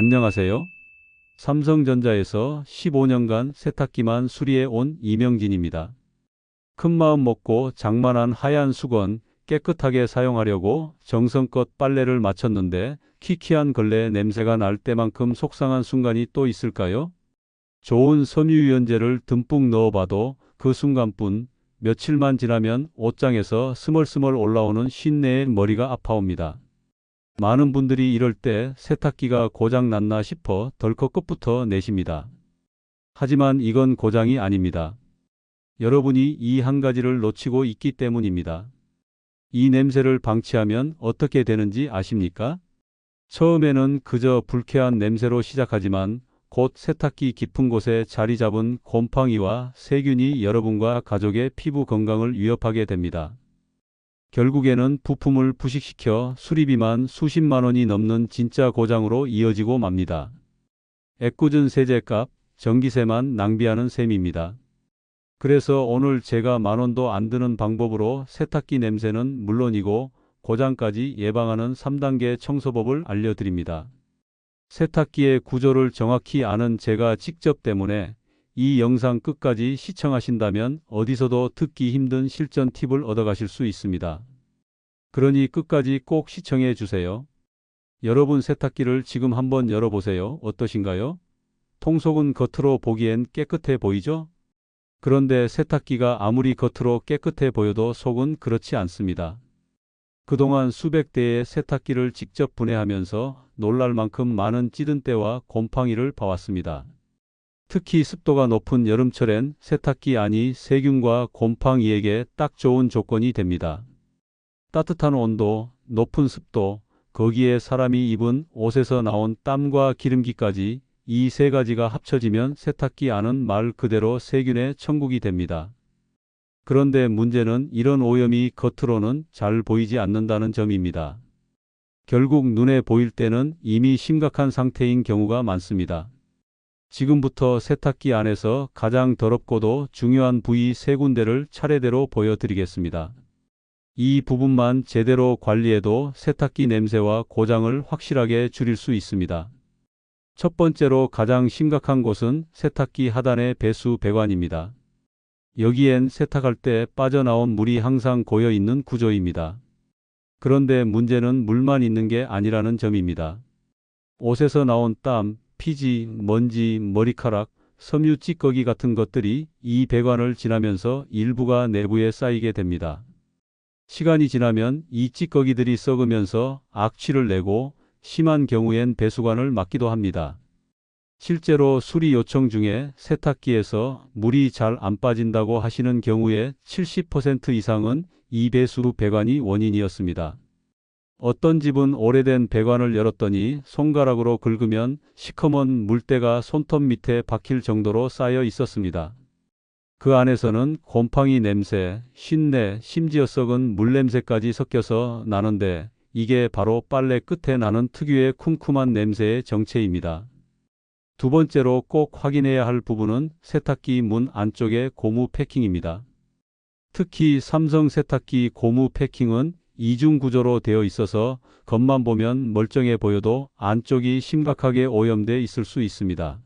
안녕하세요. 삼성전자에서 15년간 세탁기만 수리해 온 이명진입니다. 큰마음 먹고 장만한 하얀 수건 깨끗하게 사용하려고 정성껏 빨래를 마쳤는데 키키한 걸레 냄새가 날 때만큼 속상한 순간이 또 있을까요? 좋은 섬유유연제를 듬뿍 넣어봐도 그 순간뿐, 며칠만 지나면 옷장에서 스멀스멀 올라오는 쉰내에 머리가 아파옵니다. 많은 분들이 이럴 때 세탁기가 고장 났나 싶어 덜컥 끝부터 내십니다. 하지만 이건 고장이 아닙니다. 여러분이 이 한 가지를 놓치고 있기 때문입니다. 이 냄새를 방치하면 어떻게 되는지 아십니까? 처음에는 그저 불쾌한 냄새로 시작하지만 곧 세탁기 깊은 곳에 자리 잡은 곰팡이와 세균이 여러분과 가족의 피부 건강을 위협하게 됩니다. 결국에는 부품을 부식시켜 수리비만 수십만 원이 넘는 진짜 고장으로 이어지고 맙니다. 애꿎은 세제값, 전기세만 낭비하는 셈입니다. 그래서 오늘 제가 만 원도 안 드는 방법으로 세탁기 냄새는 물론이고 고장까지 예방하는 3단계 청소법을 알려드립니다. 세탁기의 구조를 정확히 아는 제가 직접 때문에 이 영상 끝까지 시청하신다면 어디서도 듣기 힘든 실전 팁을 얻어가실 수 있습니다. 그러니 끝까지 꼭 시청해 주세요. 여러분 세탁기를 지금 한번 열어보세요. 어떠신가요? 통속은 겉으로 보기엔 깨끗해 보이죠? 그런데 세탁기가 아무리 겉으로 깨끗해 보여도 속은 그렇지 않습니다. 그동안 수백 대의 세탁기를 직접 분해하면서 놀랄 만큼 많은 찌든 때와 곰팡이를 봐왔습니다. 특히 습도가 높은 여름철엔 세탁기 안이 세균과 곰팡이에게 딱 좋은 조건이 됩니다. 따뜻한 온도, 높은 습도, 거기에 사람이 입은 옷에서 나온 땀과 기름기까지 이 세 가지가 합쳐지면 세탁기 안은 말 그대로 세균의 천국이 됩니다. 그런데 문제는 이런 오염이 겉으로는 잘 보이지 않는다는 점입니다. 결국 눈에 보일 때는 이미 심각한 상태인 경우가 많습니다. 지금부터 세탁기 안에서 가장 더럽고도 중요한 부위 세 군데를 차례대로 보여드리겠습니다. 이 부분만 제대로 관리해도 세탁기 냄새와 고장을 확실하게 줄일 수 있습니다. 첫 번째로 가장 심각한 곳은 세탁기 하단의 배수 배관입니다. 여기엔 세탁할 때 빠져나온 물이 항상 고여 있는 구조입니다. 그런데 문제는 물만 있는 게 아니라는 점입니다. 옷에서 나온 땀, 피지, 먼지, 머리카락, 섬유 찌꺼기 같은 것들이 이 배관을 지나면서 일부가 내부에 쌓이게 됩니다. 시간이 지나면 이 찌꺼기들이 썩으면서 악취를 내고 심한 경우엔 배수관을 막기도 합니다. 실제로 수리 요청 중에 세탁기에서 물이 잘 안 빠진다고 하시는 경우에 70% 이상은 이 배수 배관이 원인이었습니다. 어떤 집은 오래된 배관을 열었더니 손가락으로 긁으면 시커먼 물때가 손톱 밑에 박힐 정도로 쌓여 있었습니다. 그 안에서는 곰팡이 냄새, 쉰내, 심지어 썩은 물냄새까지 섞여서 나는데 이게 바로 빨래 끝에 나는 특유의 쿰쿰한 냄새의 정체입니다. 두 번째로 꼭 확인해야 할 부분은 세탁기 문 안쪽의 고무 패킹입니다. 특히 삼성 세탁기 고무 패킹은 이중 구조로 되어 있어서 겉만 보면 멀쩡해 보여도 안쪽이 심각하게 오염돼 있을 수 있습니다.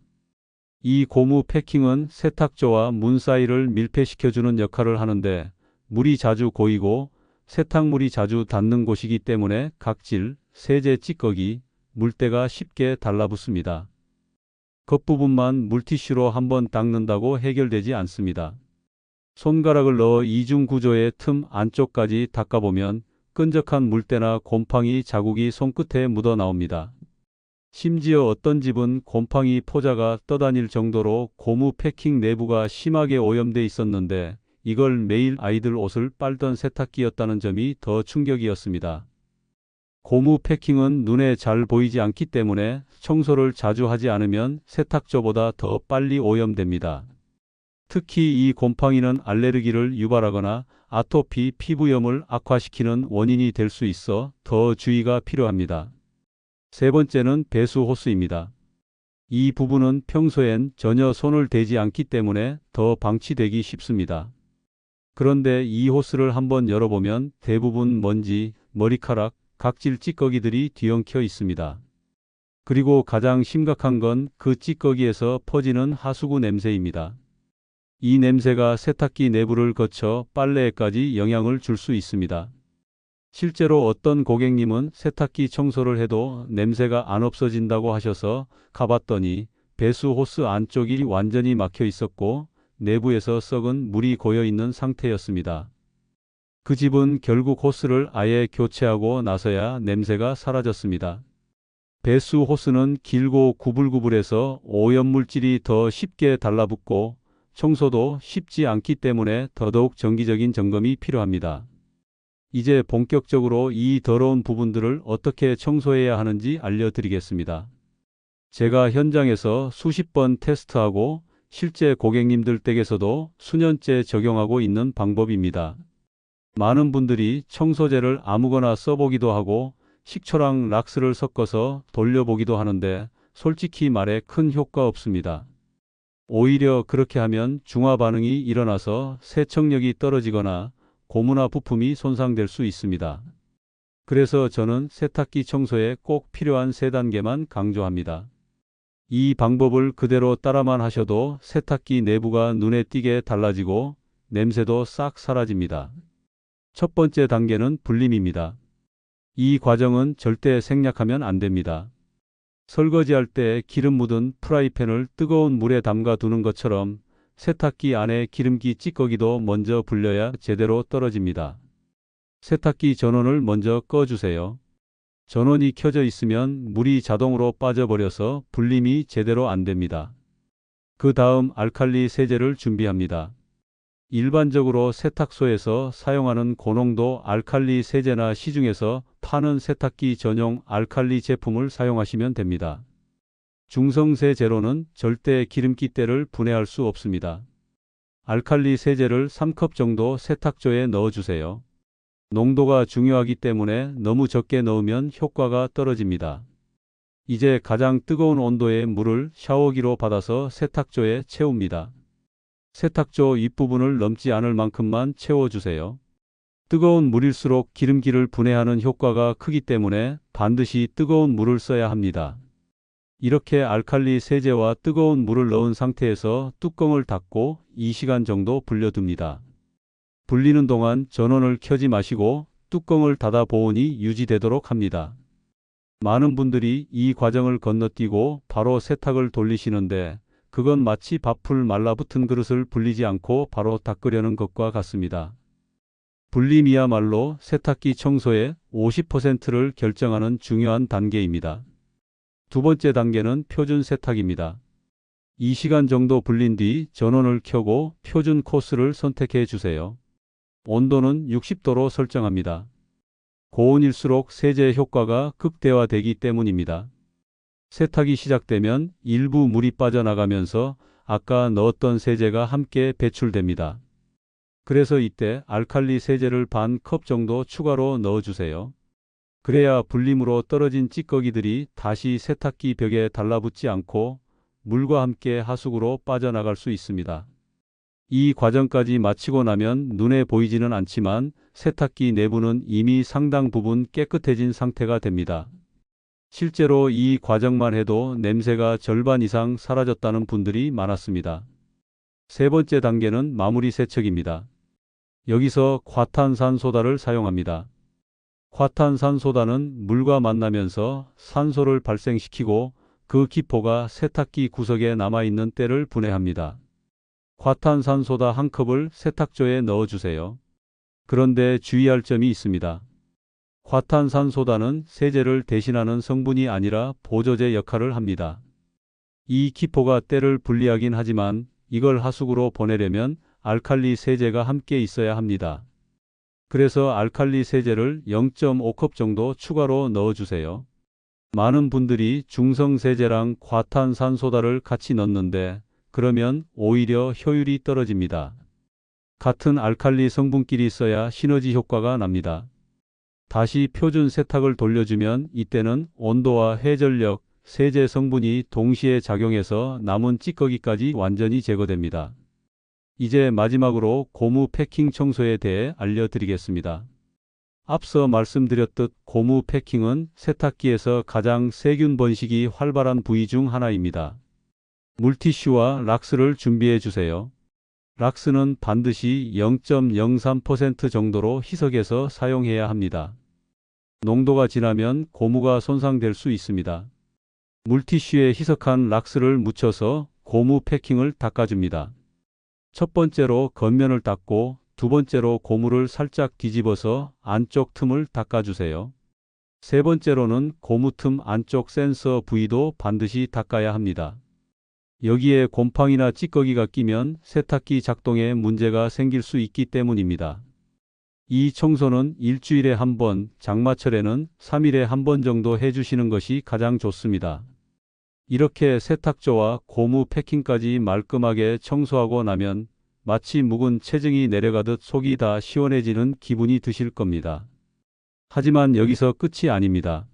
이 고무 패킹은 세탁조와 문 사이를 밀폐시켜주는 역할을 하는데 물이 자주 고이고 세탁물이 자주 닿는 곳이기 때문에 각질, 세제 찌꺼기, 물때가 쉽게 달라붙습니다. 겉부분만 물티슈로 한번 닦는다고 해결되지 않습니다. 손가락을 넣어 이중 구조의 틈 안쪽까지 닦아보면 끈적한 물때나 곰팡이 자국이 손끝에 묻어 나옵니다. 심지어 어떤 집은 곰팡이 포자가 떠다닐 정도로 고무 패킹 내부가 심하게 오염돼 있었는데 이걸 매일 아이들 옷을 빨던 세탁기였다는 점이 더 충격이었습니다. 고무 패킹은 눈에 잘 보이지 않기 때문에 청소를 자주 하지 않으면 세탁조보다 더 빨리 오염됩니다. 특히 이 곰팡이는 알레르기를 유발하거나 아토피 피부염을 악화시키는 원인이 될 수 있어 더 주의가 필요합니다. 세 번째는 배수 호스입니다. 이 부분은 평소엔 전혀 손을 대지 않기 때문에 더 방치되기 쉽습니다. 그런데 이 호스를 한번 열어보면 대부분 먼지, 머리카락, 각질 찌꺼기들이 뒤엉켜 있습니다. 그리고 가장 심각한 건 그 찌꺼기에서 퍼지는 하수구 냄새입니다. 이 냄새가 세탁기 내부를 거쳐 빨래에까지 영향을 줄 수 있습니다. 실제로 어떤 고객님은 세탁기 청소를 해도 냄새가 안 없어진다고 하셔서 가봤더니 배수 호스 안쪽이 완전히 막혀 있었고 내부에서 썩은 물이 고여 있는 상태였습니다. 그 집은 결국 호스를 아예 교체하고 나서야 냄새가 사라졌습니다. 배수 호스는 길고 구불구불해서 오염물질이 더 쉽게 달라붙고 청소도 쉽지 않기 때문에 더더욱 정기적인 점검이 필요합니다. 이제 본격적으로 이 더러운 부분들을 어떻게 청소해야 하는지 알려드리겠습니다. 제가 현장에서 수십 번 테스트하고 실제 고객님들 댁에서도 수년째 적용하고 있는 방법입니다. 많은 분들이 청소제를 아무거나 써보기도 하고 식초랑 락스를 섞어서 돌려보기도 하는데 솔직히 말해 큰 효과 없습니다. 오히려 그렇게 하면 중화 반응이 일어나서 세척력이 떨어지거나 고무나 부품이 손상될 수 있습니다. 그래서 저는 세탁기 청소에 꼭 필요한 3단계만 강조합니다. 이 방법을 그대로 따라만 하셔도 세탁기 내부가 눈에 띄게 달라지고 냄새도 싹 사라집니다. 첫 번째 단계는 불림입니다. 이 과정은 절대 생략하면 안 됩니다. 설거지할 때 기름 묻은 프라이팬을 뜨거운 물에 담가 두는 것처럼 세탁기 안에 기름기 찌꺼기도 먼저 불려야 제대로 떨어집니다. 세탁기 전원을 먼저 꺼주세요. 전원이 켜져 있으면 물이 자동으로 빠져버려서 불림이 제대로 안 됩니다. 그 다음 알칼리 세제를 준비합니다. 일반적으로 세탁소에서 사용하는 고농도 알칼리 세제나 시중에서 파는 세탁기 전용 알칼리 제품을 사용하시면 됩니다. 중성세 제로는 절대 기름기때를 분해할 수 없습니다. 알칼리 세제를 3컵 정도 세탁조에 넣어주세요. 농도가 중요하기 때문에 너무 적게 넣으면 효과가 떨어집니다. 이제 가장 뜨거운 온도의 물을 샤워기로 받아서 세탁조에 채웁니다. 세탁조 윗부분을 넘지 않을 만큼만 채워주세요. 뜨거운 물일수록 기름기를 분해하는 효과가 크기 때문에 반드시 뜨거운 물을 써야 합니다. 이렇게 알칼리 세제와 뜨거운 물을 넣은 상태에서 뚜껑을 닫고 2시간 정도 불려둡니다. 불리는 동안 전원을 켜지 마시고 뚜껑을 닫아 보온이 유지되도록 합니다. 많은 분들이 이 과정을 건너뛰고 바로 세탁을 돌리시는데 그건 마치 밥풀 말라붙은 그릇을 불리지 않고 바로 닦으려는 것과 같습니다. 불림이야말로 세탁기 청소의 50%를 결정하는 중요한 단계입니다. 두 번째 단계는 표준 세탁입니다. 2시간 정도 불린 뒤 전원을 켜고 표준 코스를 선택해 주세요. 온도는 60도로 설정합니다. 고온일수록 세제 효과가 극대화되기 때문입니다. 세탁이 시작되면 일부 물이 빠져나가면서 아까 넣었던 세제가 함께 배출됩니다. 그래서 이때 알칼리 세제를 반 컵 정도 추가로 넣어주세요. 그래야 불림으로 떨어진 찌꺼기들이 다시 세탁기 벽에 달라붙지 않고 물과 함께 하수구로 빠져나갈 수 있습니다. 이 과정까지 마치고 나면 눈에 보이지는 않지만 세탁기 내부는 이미 상당 부분 깨끗해진 상태가 됩니다. 실제로 이 과정만 해도 냄새가 절반 이상 사라졌다는 분들이 많았습니다. 세 번째 단계는 마무리 세척입니다. 여기서 과탄산소다를 사용합니다. 과탄산소다는 물과 만나면서 산소를 발생시키고 그 기포가 세탁기 구석에 남아있는 때를 분해합니다. 과탄산소다 1컵을 세탁조에 넣어주세요. 그런데 주의할 점이 있습니다. 과탄산소다는 세제를 대신하는 성분이 아니라 보조제 역할을 합니다. 이 기포가 때를 분리하긴 하지만 이걸 하수구로 보내려면 알칼리 세제가 함께 있어야 합니다. 그래서 알칼리 세제를 0.5컵 정도 추가로 넣어주세요. 많은 분들이 중성세제랑 과탄산소다를 같이 넣는데 그러면 오히려 효율이 떨어집니다. 같은 알칼리 성분끼리 써야 시너지 효과가 납니다. 다시 표준 세탁을 돌려주면 이때는 온도와 회전력, 세제 성분이 동시에 작용해서 남은 찌꺼기까지 완전히 제거됩니다. 이제 마지막으로 고무 패킹 청소에 대해 알려드리겠습니다. 앞서 말씀드렸듯 고무 패킹은 세탁기에서 가장 세균 번식이 활발한 부위 중 하나입니다. 물티슈와 락스를 준비해 주세요. 락스는 반드시 0.03% 정도로 희석해서 사용해야 합니다. 농도가 진하면 고무가 손상될 수 있습니다. 물티슈에 희석한 락스를 묻혀서 고무 패킹을 닦아줍니다. 첫 번째로 겉면을 닦고 두 번째로 고무를 살짝 뒤집어서 안쪽 틈을 닦아주세요. 세 번째로는 고무 틈 안쪽 센서 부위도 반드시 닦아야 합니다. 여기에 곰팡이나 찌꺼기가 끼면 세탁기 작동에 문제가 생길 수 있기 때문입니다. 이 청소는 일주일에 한 번, 장마철에는 3일에 한 번 정도 해주시는 것이 가장 좋습니다. 이렇게 세탁조와 고무 패킹까지 말끔하게 청소하고 나면 마치 묵은 체증이 내려가듯 속이 다 시원해지는 기분이 드실 겁니다. 하지만 여기서 끝이 아닙니다.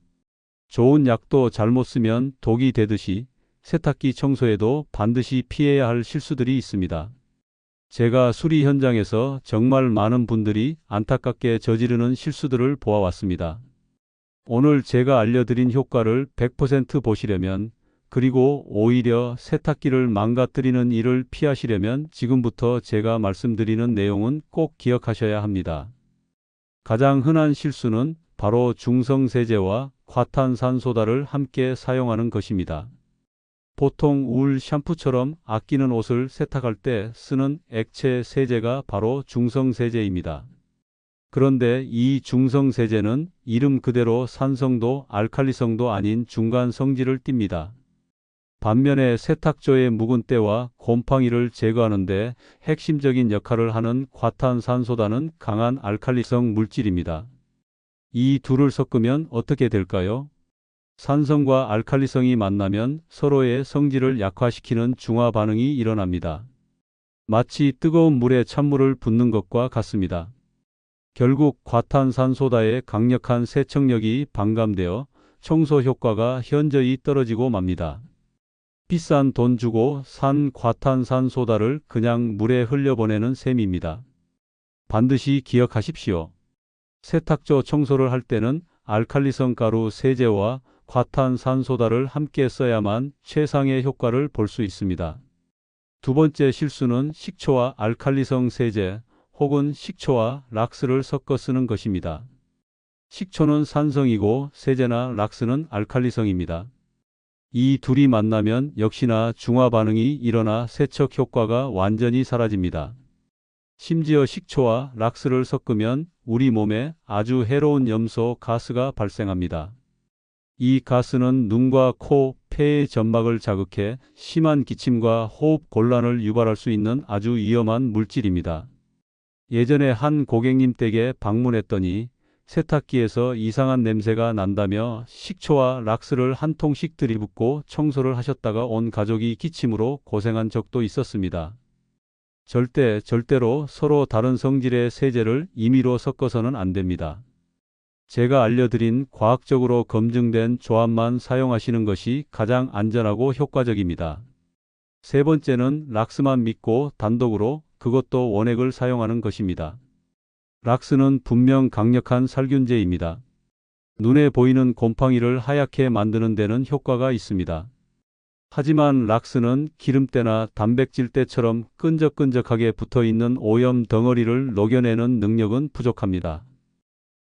좋은 약도 잘못 쓰면 독이 되듯이 세탁기 청소에도 반드시 피해야 할 실수들이 있습니다. 제가 수리 현장에서 정말 많은 분들이 안타깝게 저지르는 실수들을 보아왔습니다. 오늘 제가 알려드린 효과를 100% 보시려면, 그리고 오히려 세탁기를 망가뜨리는 일을 피하시려면 지금부터 제가 말씀드리는 내용은 꼭 기억하셔야 합니다. 가장 흔한 실수는 바로 중성세제와 과탄산소다를 함께 사용하는 것입니다. 보통 울 샴푸처럼 아끼는 옷을 세탁할 때 쓰는 액체 세제가 바로 중성세제입니다. 그런데 이 중성세제는 이름 그대로 산성도 알칼리성도 아닌 중간 성질을 띱니다. 반면에 세탁조의 묵은 때와 곰팡이를 제거하는 데 핵심적인 역할을 하는 과탄산소다는 강한 알칼리성 물질입니다. 이 둘을 섞으면 어떻게 될까요? 산성과 알칼리성이 만나면 서로의 성질을 약화시키는 중화 반응이 일어납니다. 마치 뜨거운 물에 찬물을 붓는 것과 같습니다. 결국 과탄산소다의 강력한 세척력이 반감되어 청소 효과가 현저히 떨어지고 맙니다. 비싼 돈 주고 산 과탄산소다를 그냥 물에 흘려보내는 셈입니다. 반드시 기억하십시오. 세탁조 청소를 할 때는 알칼리성 가루 세제와 과탄산소다를 함께 써야만 최상의 효과를 볼 수 있습니다. 두 번째 실수는 식초와 알칼리성 세제 혹은 식초와 락스를 섞어 쓰는 것입니다. 식초는 산성이고 세제나 락스는 알칼리성입니다. 이 둘이 만나면 역시나 중화 반응이 일어나 세척 효과가 완전히 사라집니다. 심지어 식초와 락스를 섞으면 우리 몸에 아주 해로운 염소 가스가 발생합니다. 이 가스는 눈과 코, 폐의 점막을 자극해 심한 기침과 호흡 곤란을 유발할 수 있는 아주 위험한 물질입니다. 예전에 한 고객님 댁에 방문했더니 세탁기에서 이상한 냄새가 난다며 식초와 락스를 한 통씩 들이붓고 청소를 하셨다가 온 가족이 기침으로 고생한 적도 있었습니다. 절대로 서로 다른 성질의 세제를 임의로 섞어서는 안 됩니다. 제가 알려드린 과학적으로 검증된 조합만 사용하시는 것이 가장 안전하고 효과적입니다. 세 번째는 락스만 믿고 단독으로, 그것도 원액을 사용하는 것입니다. 락스는 분명 강력한 살균제입니다. 눈에 보이는 곰팡이를 하얗게 만드는 데는 효과가 있습니다. 하지만 락스는 기름때나 단백질때처럼 끈적끈적하게 붙어있는 오염 덩어리를 녹여내는 능력은 부족합니다.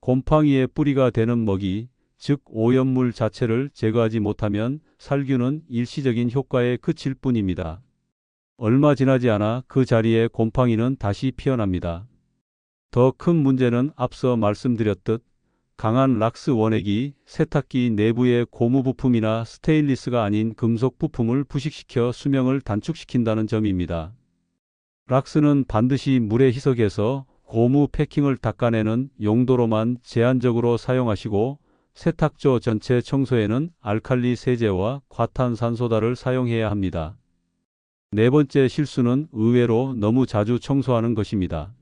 곰팡이의 뿌리가 되는 먹이, 즉 오염물 자체를 제거하지 못하면 살균은 일시적인 효과에 그칠 뿐입니다. 얼마 지나지 않아 그 자리에 곰팡이는 다시 피어납니다. 더 큰 문제는 앞서 말씀드렸듯 강한 락스 원액이 세탁기 내부의 고무 부품이나 스테인리스가 아닌 금속 부품을 부식시켜 수명을 단축시킨다는 점입니다. 락스는 반드시 물에 희석해서 고무 패킹을 닦아내는 용도로만 제한적으로 사용하시고 세탁조 전체 청소에는 알칼리 세제와 과탄산소다를 사용해야 합니다. 네 번째 실수는 의외로 너무 자주 청소하는 것입니다.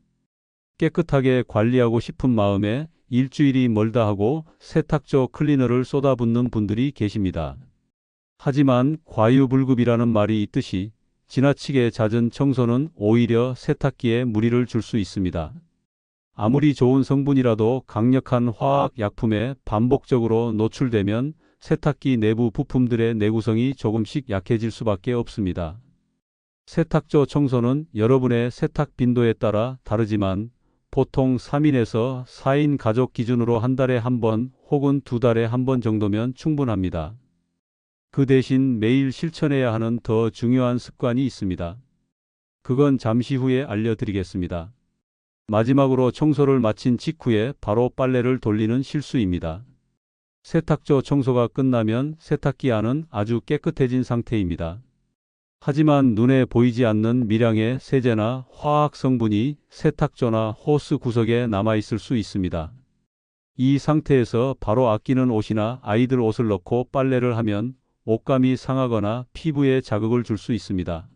깨끗하게 관리하고 싶은 마음에 일주일이 멀다 하고 세탁조 클리너를 쏟아붓는 분들이 계십니다. 하지만 과유불급이라는 말이 있듯이 지나치게 잦은 청소는 오히려 세탁기에 무리를 줄 수 있습니다. 아무리 좋은 성분이라도 강력한 화학 약품에 반복적으로 노출되면 세탁기 내부 부품들의 내구성이 조금씩 약해질 수밖에 없습니다. 세탁조 청소는 여러분의 세탁 빈도에 따라 다르지만 보통 3인에서 4인 가족 기준으로 한 달에 한 번 혹은 두 달에 한 번 정도면 충분합니다. 그 대신 매일 실천해야 하는 더 중요한 습관이 있습니다. 그건 잠시 후에 알려드리겠습니다. 마지막으로 청소를 마친 직후에 바로 빨래를 돌리는 실수입니다. 세탁조 청소가 끝나면 세탁기 안은 아주 깨끗해진 상태입니다. 하지만 눈에 보이지 않는 미량의 세제나 화학 성분이 세탁조나 호스 구석에 남아있을 수 있습니다. 이 상태에서 바로 아끼는 옷이나 아이들 옷을 넣고 빨래를 하면 옷감이 상하거나 피부에 자극을 줄 수 있습니다.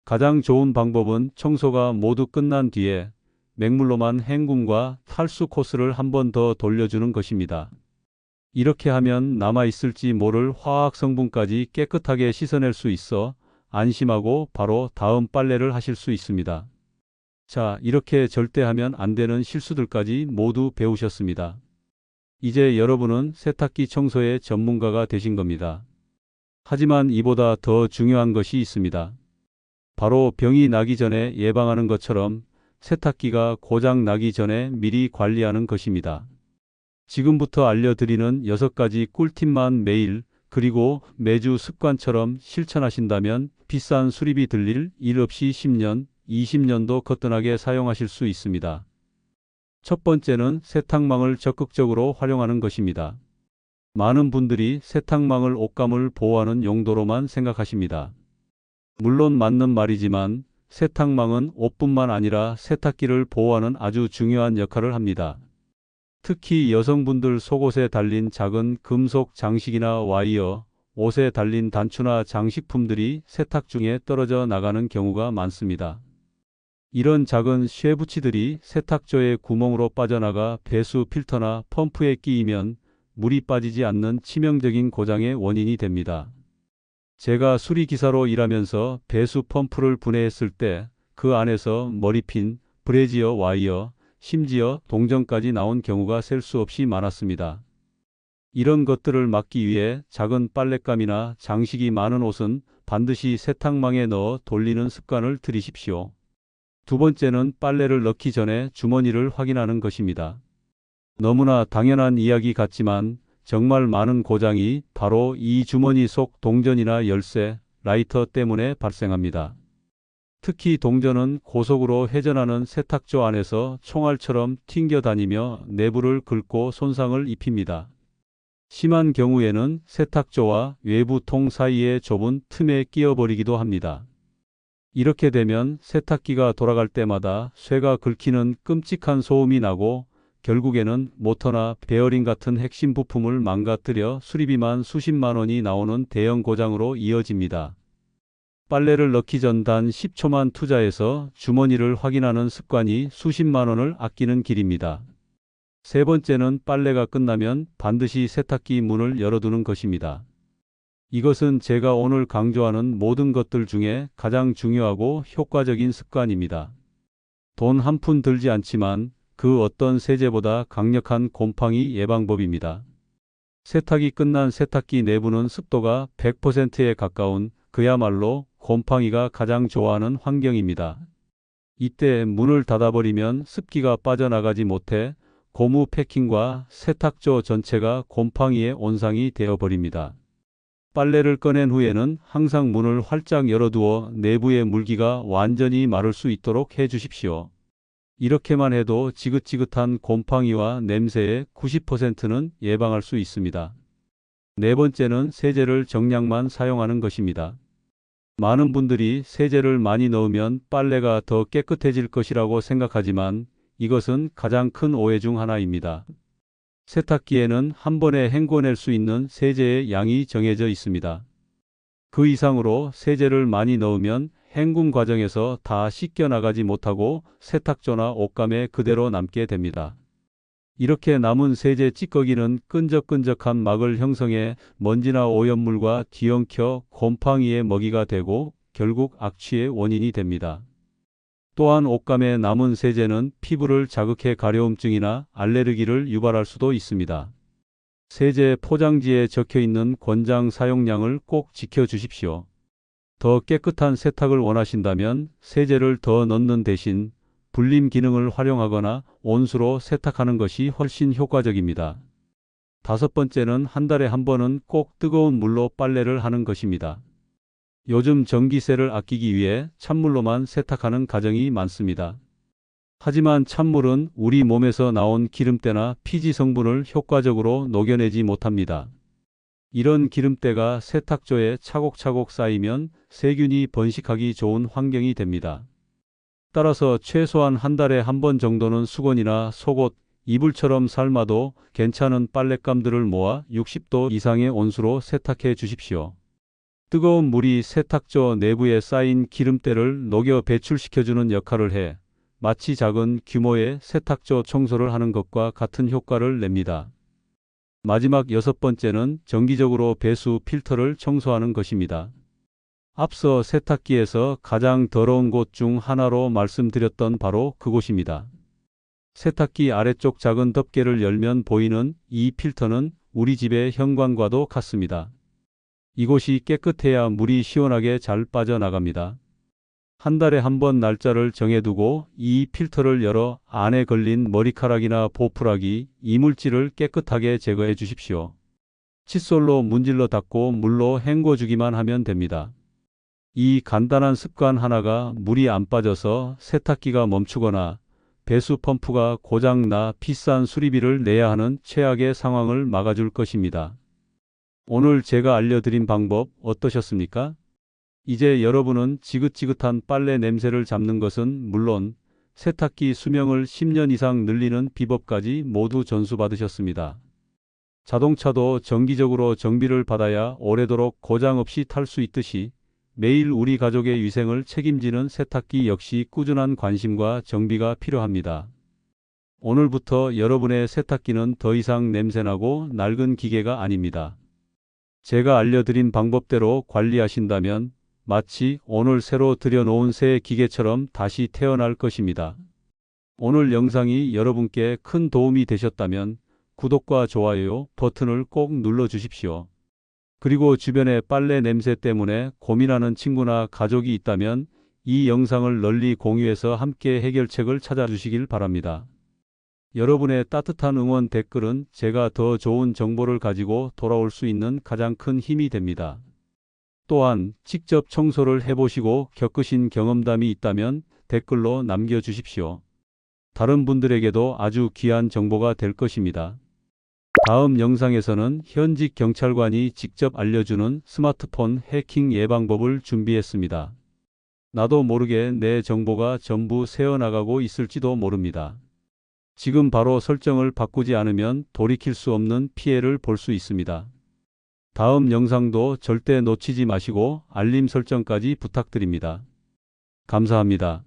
가장 좋은 방법은 청소가 모두 끝난 뒤에 맹물로만 헹굼과 탈수 코스를 한 번 더 돌려주는 것입니다. 이렇게 하면 남아있을지 모를 화학 성분까지 깨끗하게 씻어낼 수 있어 안심하고 바로 다음 빨래를 하실 수 있습니다. 자, 이렇게 절대 하면 안 되는 실수들까지 모두 배우셨습니다. 이제 여러분은 세탁기 청소의 전문가가 되신 겁니다. 하지만 이보다 더 중요한 것이 있습니다. 바로 병이 나기 전에 예방하는 것처럼 세탁기가 고장 나기 전에 미리 관리하는 것입니다. 지금부터 알려드리는 6가지 꿀팁만 매일 그리고 매주 습관처럼 실천하신다면 비싼 수리비 들릴 일 없이 10년, 20년도 거뜬하게 사용하실 수 있습니다. 첫 번째는 세탁망을 적극적으로 활용하는 것입니다. 많은 분들이 세탁망을 옷감을 보호하는 용도로만 생각하십니다. 물론 맞는 말이지만 세탁망은 옷뿐만 아니라 세탁기를 보호하는 아주 중요한 역할을 합니다. 특히 여성분들 속옷에 달린 작은 금속 장식이나 와이어, 옷에 달린 단추나 장식품들이 세탁 중에 떨어져 나가는 경우가 많습니다. 이런 작은 쇠붙이들이 세탁조의 구멍으로 빠져나가 배수 필터나 펌프에 끼이면 물이 빠지지 않는 치명적인 고장의 원인이 됩니다. 제가 수리기사로 일하면서 배수 펌프를 분해했을 때 그 안에서 머리핀, 브래지어 와이어, 심지어 동전까지 나온 경우가 셀 수 없이 많았습니다. 이런 것들을 막기 위해 작은 빨랫감이나 장식이 많은 옷은 반드시 세탁망에 넣어 돌리는 습관을 들이십시오. 두 번째는 빨래를 넣기 전에 주머니를 확인하는 것입니다. 너무나 당연한 이야기 같지만 정말 많은 고장이 바로 이 주머니 속 동전이나 열쇠, 라이터 때문에 발생합니다. 특히 동전은 고속으로 회전하는 세탁조 안에서 총알처럼 튕겨다니며 내부를 긁고 손상을 입힙니다. 심한 경우에는 세탁조와 외부 통 사이의 좁은 틈에 끼어버리기도 합니다. 이렇게 되면 세탁기가 돌아갈 때마다 쇠가 긁히는 끔찍한 소음이 나고 결국에는 모터나 베어링 같은 핵심 부품을 망가뜨려 수리비만 수십만 원이 나오는 대형 고장으로 이어집니다. 빨래를 넣기 전 단 10초만 투자해서 주머니를 확인하는 습관이 수십만 원을 아끼는 길입니다. 세 번째는 빨래가 끝나면 반드시 세탁기 문을 열어두는 것입니다. 이것은 제가 오늘 강조하는 모든 것들 중에 가장 중요하고 효과적인 습관입니다. 돈 한 푼 들지 않지만 그 어떤 세제보다 강력한 곰팡이 예방법입니다. 세탁이 끝난 세탁기 내부는 습도가 100%에 가까운 그야말로 곰팡이가 가장 좋아하는 환경입니다. 이때 문을 닫아버리면 습기가 빠져나가지 못해 고무 패킹과 세탁조 전체가 곰팡이의 온상이 되어버립니다. 빨래를 꺼낸 후에는 항상 문을 활짝 열어두어 내부의 물기가 완전히 마를 수 있도록 해주십시오. 이렇게만 해도 지긋지긋한 곰팡이와 냄새의 90%는 예방할 수 있습니다. 네 번째는 세제를 정량만 사용하는 것입니다. 많은 분들이 세제를 많이 넣으면 빨래가 더 깨끗해질 것이라고 생각하지만 이것은 가장 큰 오해 중 하나입니다. 세탁기에는 한 번에 헹궈낼 수 있는 세제의 양이 정해져 있습니다. 그 이상으로 세제를 많이 넣으면 헹굼 과정에서 다 씻겨나가지 못하고 세탁조나 옷감에 그대로 남게 됩니다. 이렇게 남은 세제 찌꺼기는 끈적끈적한 막을 형성해 먼지나 오염물과 뒤엉켜 곰팡이의 먹이가 되고 결국 악취의 원인이 됩니다. 또한 옷감에 남은 세제는 피부를 자극해 가려움증이나 알레르기를 유발할 수도 있습니다. 세제 포장지에 적혀 있는 권장 사용량을 꼭 지켜 주십시오. 더 깨끗한 세탁을 원하신다면 세제를 더 넣는 대신 불림 기능을 활용하거나 온수로 세탁하는 것이 훨씬 효과적입니다. 다섯 번째는 한 달에 한 번은 꼭 뜨거운 물로 빨래를 하는 것입니다. 요즘 전기세를 아끼기 위해 찬물로만 세탁하는 가정이 많습니다. 하지만 찬물은 우리 몸에서 나온 기름때나 피지 성분을 효과적으로 녹여내지 못합니다. 이런 기름때가 세탁조에 차곡차곡 쌓이면 세균이 번식하기 좋은 환경이 됩니다. 따라서 최소한 한 달에 한 번 정도는 수건이나 속옷, 이불처럼 삶아도 괜찮은 빨랫감들을 모아 60도 이상의 온수로 세탁해 주십시오. 뜨거운 물이 세탁조 내부에 쌓인 기름때를 녹여 배출시켜주는 역할을 해 마치 작은 규모의 세탁조 청소를 하는 것과 같은 효과를 냅니다. 마지막 여섯 번째는 정기적으로 배수 필터를 청소하는 것입니다. 앞서 세탁기에서 가장 더러운 곳 중 하나로 말씀드렸던 바로 그곳입니다. 세탁기 아래쪽 작은 덮개를 열면 보이는 이 필터는 우리 집의 현관과도 같습니다. 이곳이 깨끗해야 물이 시원하게 잘 빠져나갑니다. 한 달에 한 번 날짜를 정해두고 이 필터를 열어 안에 걸린 머리카락이나 보풀하기, 이물질을 깨끗하게 제거해 주십시오. 칫솔로 문질러 닦고 물로 헹궈주기만 하면 됩니다. 이 간단한 습관 하나가 물이 안 빠져서 세탁기가 멈추거나 배수 펌프가 고장나 비싼 수리비를 내야 하는 최악의 상황을 막아줄 것입니다. 오늘 제가 알려드린 방법 어떠셨습니까? 이제 여러분은 지긋지긋한 빨래 냄새를 잡는 것은 물론 세탁기 수명을 10년 이상 늘리는 비법까지 모두 전수받으셨습니다. 자동차도 정기적으로 정비를 받아야 오래도록 고장 없이 탈 수 있듯이 매일 우리 가족의 위생을 책임지는 세탁기 역시 꾸준한 관심과 정비가 필요합니다. 오늘부터 여러분의 세탁기는 더 이상 냄새나고 낡은 기계가 아닙니다. 제가 알려드린 방법대로 관리하신다면 마치 오늘 새로 들여놓은 새 기계처럼 다시 태어날 것입니다. 오늘 영상이 여러분께 큰 도움이 되셨다면 구독과 좋아요 버튼을 꼭 눌러주십시오. 그리고 주변에 빨래 냄새 때문에 고민하는 친구나 가족이 있다면 이 영상을 널리 공유해서 함께 해결책을 찾아주시길 바랍니다. 여러분의 따뜻한 응원 댓글은 제가 더 좋은 정보를 가지고 돌아올 수 있는 가장 큰 힘이 됩니다. 또한 직접 청소를 해보시고 겪으신 경험담이 있다면 댓글로 남겨주십시오. 다른 분들에게도 아주 귀한 정보가 될 것입니다. 다음 영상에서는 현직 경찰관이 직접 알려주는 스마트폰 해킹 예방법을 준비했습니다. 나도 모르게 내 정보가 전부 새어나가고 있을지도 모릅니다. 지금 바로 설정을 바꾸지 않으면 돌이킬 수 없는 피해를 볼 수 있습니다. 다음 영상도 절대 놓치지 마시고 알림 설정까지 부탁드립니다. 감사합니다.